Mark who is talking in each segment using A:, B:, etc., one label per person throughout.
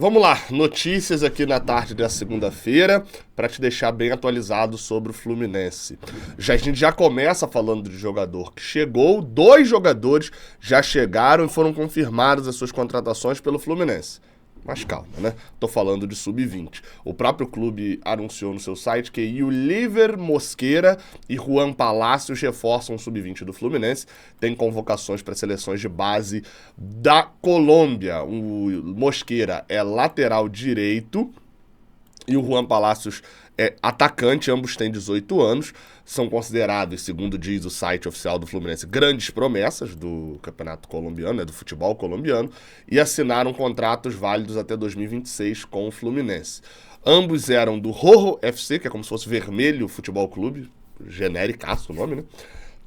A: Vamos lá, notícias aqui na tarde da segunda-feira para te deixar bem atualizado sobre o Fluminense. A gente já começa falando de jogador que chegou, 2 jogadores já chegaram e foram confirmadas as suas contratações pelo Fluminense. Mas calma, né? Tô falando de sub-20. O próprio clube anunciou no seu site que Oliver Mosquera e Juan Palacios reforçam o sub-20 do Fluminense. Tem convocações para seleções de base da Colômbia. O Mosquera é lateral direito e o Juan Palacios é atacante, ambos têm 18 anos, são considerados, segundo diz o site oficial do Fluminense, grandes promessas do campeonato colombiano, do futebol colombiano, e assinaram contratos válidos até 2026 com o Fluminense. Ambos eram do Rojo FC, que é como se fosse Vermelho Futebol Clube, genéricaço o nome, né?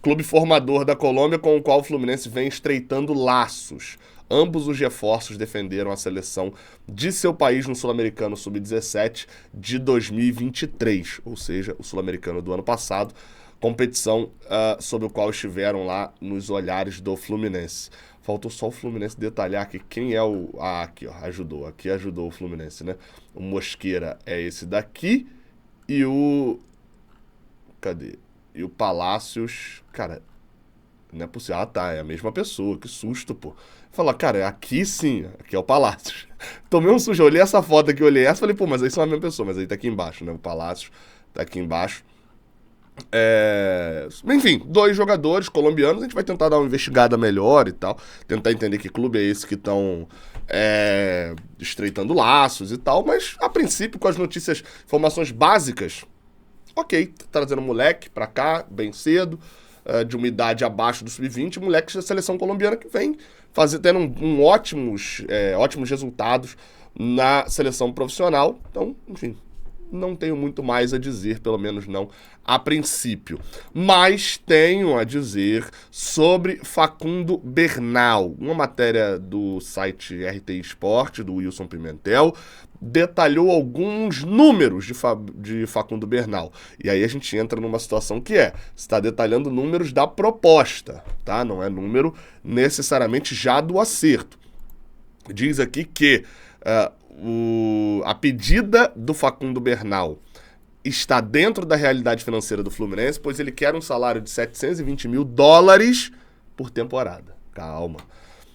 A: Clube formador da Colômbia com o qual o Fluminense vem estreitando laços. Ambos os reforços defenderam a seleção de seu país no Sul-Americano Sub-17 de 2023, ou seja, o Sul-Americano do ano passado, competição sobre o qual estiveram lá nos olhares do Fluminense. Faltou só o Fluminense detalhar aqui quem é o... aqui, ó, ajudou o Fluminense, né? O Mosquera é esse daqui e o... Cadê? E o Palacios, cara... Não é possível. Ah, tá, é a mesma pessoa, que susto, pô. Fala, cara, aqui sim, aqui é o Palácios. Tomei um susto, eu olhei essa foto aqui, olhei essa, falei, pô, mas aí são a mesma pessoa, mas aí tá aqui embaixo, né? O Palácios tá aqui embaixo. Enfim, 2 jogadores colombianos, a gente vai tentar dar uma investigada melhor e tal, tentar entender que clube é esse que estão estreitando laços e tal, mas a princípio, com as notícias, informações básicas, ok, tá trazendo moleque pra cá, bem cedo, de uma idade abaixo do sub-20, moleques da seleção colombiana que vem tendo ótimos resultados na seleção profissional. Então, enfim, não tenho muito mais a dizer, pelo menos não a princípio. Mas tenho a dizer sobre Facundo Bernal. Uma matéria do site RT Sport, do Wilson Pimentel, detalhou alguns números de Facundo Bernal. E aí a gente entra numa situação que está detalhando números da proposta, tá? Não é número necessariamente já do acerto. Diz aqui que a pedida do Facundo Bernal está dentro da realidade financeira do Fluminense, pois ele quer um salário de $720 mil por temporada. Calma.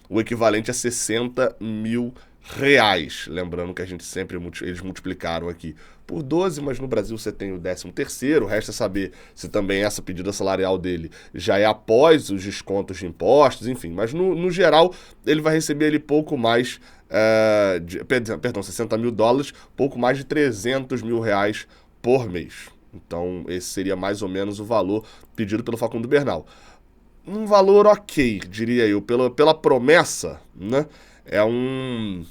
A: O equivalente a R$60 mil. Lembrando que a gente eles multiplicaram aqui por 12, mas no Brasil você tem o 13º, resta saber se também essa pedida salarial dele já é após os descontos de impostos, enfim, mas no geral ele vai receber ali pouco mais, $60 mil, pouco mais de R$300 mil por mês. Então esse seria mais ou menos o valor pedido pelo Facundo Bernal. Um valor ok, diria eu, pela promessa, né? É um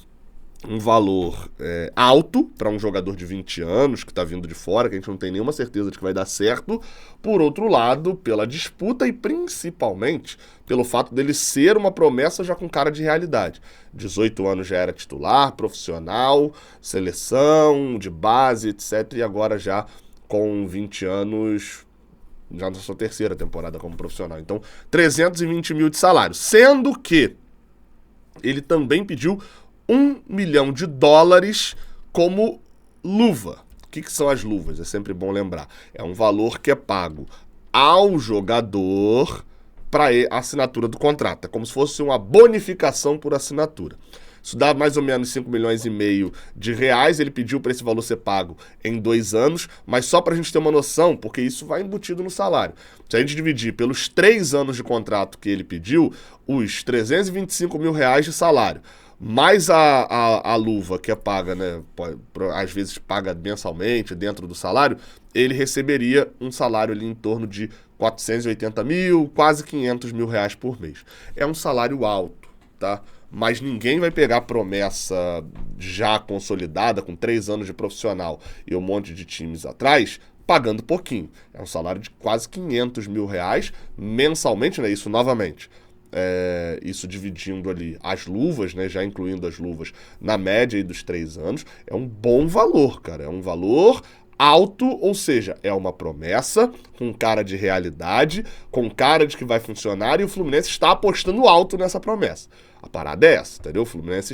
A: valor alto para um jogador de 20 anos que está vindo de fora, que a gente não tem nenhuma certeza de que vai dar certo. Por outro lado, pela disputa e principalmente pelo fato dele ser uma promessa já com cara de realidade. 18 anos já era titular, profissional, seleção, de base, etc. E agora já com 20 anos... já na sua 3ª temporada como profissional. Então, 320 mil de salário. Sendo que ele também pediu $1 milhão como luva. O que são as luvas? É sempre bom lembrar. É um valor que é pago ao jogador para a assinatura do contrato. É como se fosse uma bonificação por assinatura. Isso dá mais ou menos R$5,5 milhões. Ele pediu para esse valor ser pago em 2 anos, mas só para a gente ter uma noção, porque isso vai embutido no salário. Se a gente dividir pelos 3 anos de contrato que ele pediu, os R$325 mil de salário, mais a luva que é paga, né, às vezes paga mensalmente dentro do salário, ele receberia um salário ali em torno de 480 mil, quase R$500 mil por mês. É um salário alto, tá? Mas ninguém vai pegar promessa já consolidada, com 3 anos de profissional e um monte de times atrás, pagando pouquinho. É um salário de quase R$500 mil mensalmente, né? Isso novamente. Isso dividindo ali as luvas, né? Já incluindo as luvas na média aí dos 3 anos. É um bom valor, cara. É um valor alto, ou seja, é uma promessa com cara de realidade, com cara de que vai funcionar, e o Fluminense está apostando alto nessa promessa. A parada é essa, entendeu? O Fluminense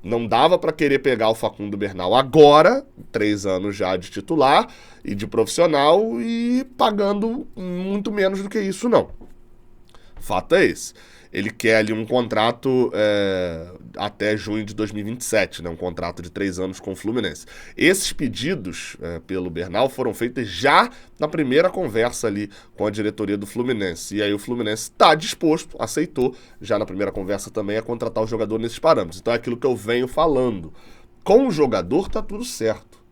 A: não dava para querer pegar o Facundo Bernal agora, 3 anos já de titular e de profissional, e pagando muito menos do que isso, não. Fato é esse. Ele quer ali um contrato até junho de 2027, né? Um contrato de 3 anos com o Fluminense. Esses pedidos pelo Bernal foram feitos já na primeira conversa ali com a diretoria do Fluminense. E aí o Fluminense está disposto, aceitou, já na primeira conversa também, a contratar o jogador nesses parâmetros. Então é aquilo que eu venho falando. Com o jogador tá tudo certo.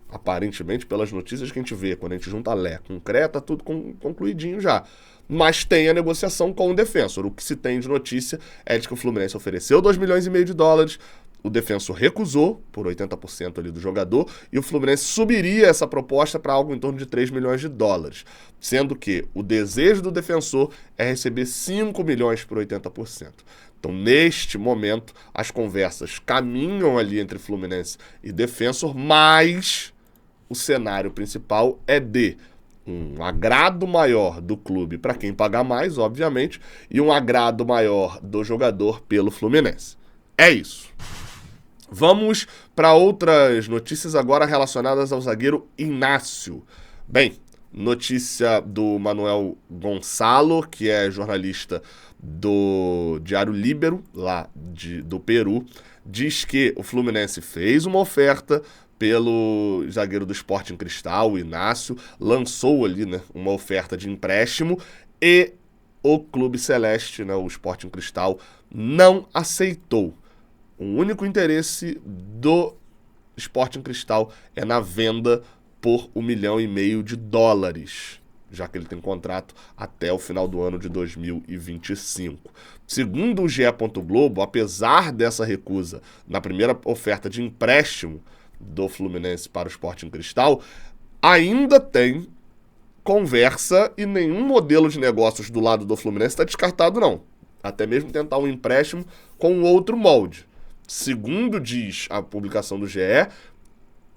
A: Aparentemente, pelas notícias que a gente vê, quando a gente junta Lé com Cré, tá tudo concluidinho já. Mas tem a negociação com o defensor. O que se tem de notícia é de que o Fluminense ofereceu 2,5 milhões de dólares, o defensor recusou por 80% ali do jogador, e o Fluminense subiria essa proposta para algo em torno de 3 milhões de dólares, sendo que o desejo do defensor é receber 5 milhões por 80%. Então, neste momento, as conversas caminham ali entre Fluminense e defensor, mas o cenário principal é de um agrado maior do clube para quem pagar mais, obviamente, e um agrado maior do jogador pelo Fluminense. É isso. Vamos para outras notícias agora relacionadas ao zagueiro Inácio. Bem, notícia do Manuel Gonçalo, que é jornalista do Diário Líbero, lá do Peru, diz que o Fluminense fez uma oferta pelo zagueiro do Sporting Cristal, o Inácio, lançou ali, né, uma oferta de empréstimo e o Clube Celeste, né, o Sporting Cristal, não aceitou. O único interesse do Sporting Cristal é na venda por 1,5 milhão de dólares, já que ele tem contrato até o final do ano de 2025. Segundo o GE. Globo, apesar dessa recusa na primeira oferta de empréstimo do Fluminense para o Sporting Cristal, ainda tem conversa e nenhum modelo de negócios do lado do Fluminense está descartado, não. Até mesmo tentar um empréstimo com outro molde. Segundo diz a publicação do GE,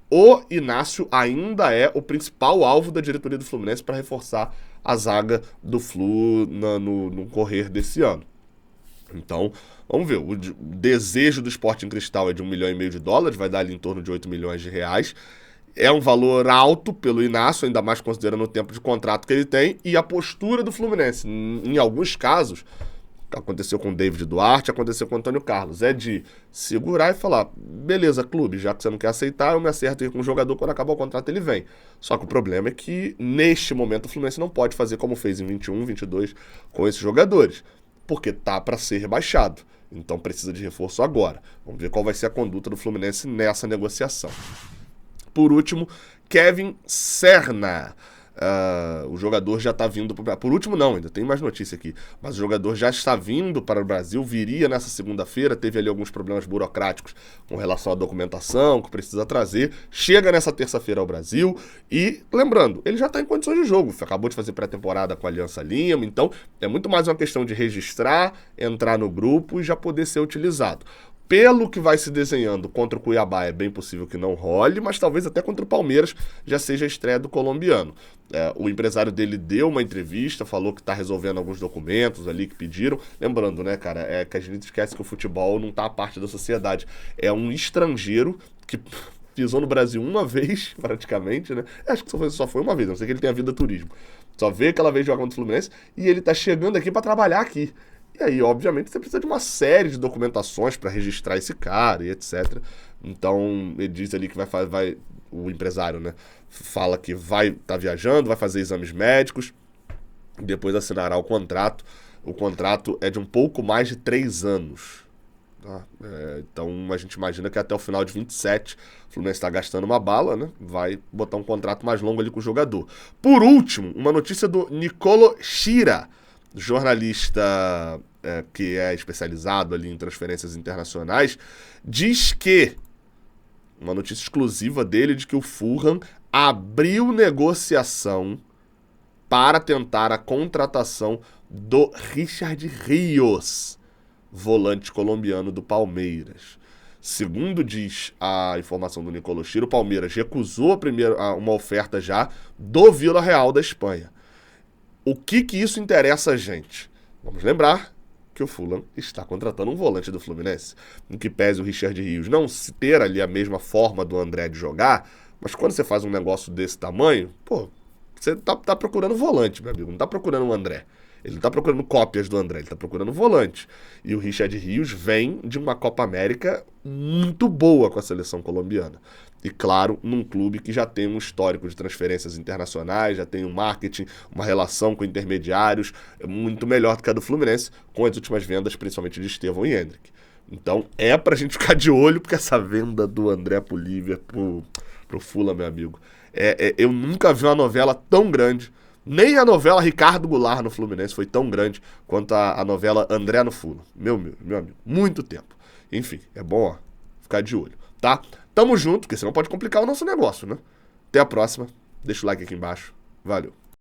A: o Inácio ainda é o principal alvo da diretoria do Fluminense para reforçar a zaga do Flu no correr desse ano. Então, vamos ver, o desejo do Sporting Cristal é de 1,5 milhão de dólares, vai dar ali em torno de 8 milhões de reais. É um valor alto pelo Inácio, ainda mais considerando o tempo de contrato que ele tem, e a postura do Fluminense. Em alguns casos, aconteceu com o David Duarte, aconteceu com o Antônio Carlos, é de segurar e falar, beleza, clube, já que você não quer aceitar, eu me acerto aí com o jogador, quando acabar o contrato ele vem. Só que o problema é que, neste momento, o Fluminense não pode fazer como fez em 21, 22 com esses jogadores, porque tá para ser rebaixado. Então precisa de reforço agora. Vamos ver qual vai ser a conduta do Fluminense nessa negociação. Por último, Kevin Serna. O jogador já está vindo... Por último não, ainda tem mais notícia aqui. Mas o jogador já está vindo para o Brasil, viria nessa segunda-feira, teve ali alguns problemas burocráticos com relação à documentação que precisa trazer. Chega nessa terça-feira ao Brasil e, lembrando, ele já está em condições de jogo. Acabou de fazer pré-temporada com a Aliança Lima, então é muito mais uma questão de registrar, entrar no grupo e já poder ser utilizado. Pelo que vai se desenhando contra o Cuiabá, é bem possível que não role, mas talvez até contra o Palmeiras já seja a estreia do colombiano. O empresário dele deu uma entrevista, falou que está resolvendo alguns documentos ali que pediram. Lembrando, né, cara, que a gente esquece que o futebol não está a parte da sociedade. É um estrangeiro que pisou no Brasil uma vez, praticamente, né? Acho que só foi uma vez, não sei que ele tem a vida turismo. Só veio aquela vez jogar contra o Fluminense e ele está chegando aqui para trabalhar aqui. E aí, obviamente, você precisa de uma série de documentações para registrar esse cara e etc. Então, ele diz ali que o empresário, né, fala que vai estar viajando, vai fazer exames médicos, e depois assinará o contrato. O contrato é de um pouco mais de 3 anos. Tá? Então, a gente imagina que até o final de 27, o Fluminense está gastando uma bala, né? Vai botar um contrato mais longo ali com o jogador. Por último, uma notícia do Nicolo Schira, jornalista que é especializado ali em transferências internacionais, diz que, uma notícia exclusiva dele, de que o Fulham abriu negociação para tentar a contratação do Richard Rios, volante colombiano do Palmeiras. Segundo diz a informação do Nicolo Schira, o Palmeiras recusou uma oferta já do Villarreal da Espanha. O que isso interessa a gente? Vamos lembrar porque o Fulham está contratando um volante do Fluminense. Em que pese o Richard Rios não se ter ali a mesma forma do André de jogar, mas quando você faz um negócio desse tamanho, pô, você tá procurando volante, meu amigo, não tá procurando o André. Ele não tá procurando cópias do André, ele tá procurando volante. E o Richard Rios vem de uma Copa América muito boa com a seleção colombiana. E claro, num clube que já tem um histórico de transferências internacionais, já tem um marketing, uma relação com intermediários muito melhor do que a do Fluminense, com as últimas vendas, principalmente de Estevão e Endrick. Então é pra gente ficar de olho, porque essa venda do André pro Liverpool, pro Fulham, meu amigo, eu nunca vi uma novela tão grande. Nem a novela Ricardo Goulart no Fluminense foi tão grande quanto a novela André no Fulham. Meu amigo, muito tempo. Enfim, é bom, ó, ficar de olho, tá? Tamo junto, porque senão pode complicar o nosso negócio, né? Até a próxima. Deixa o like aqui embaixo. Valeu.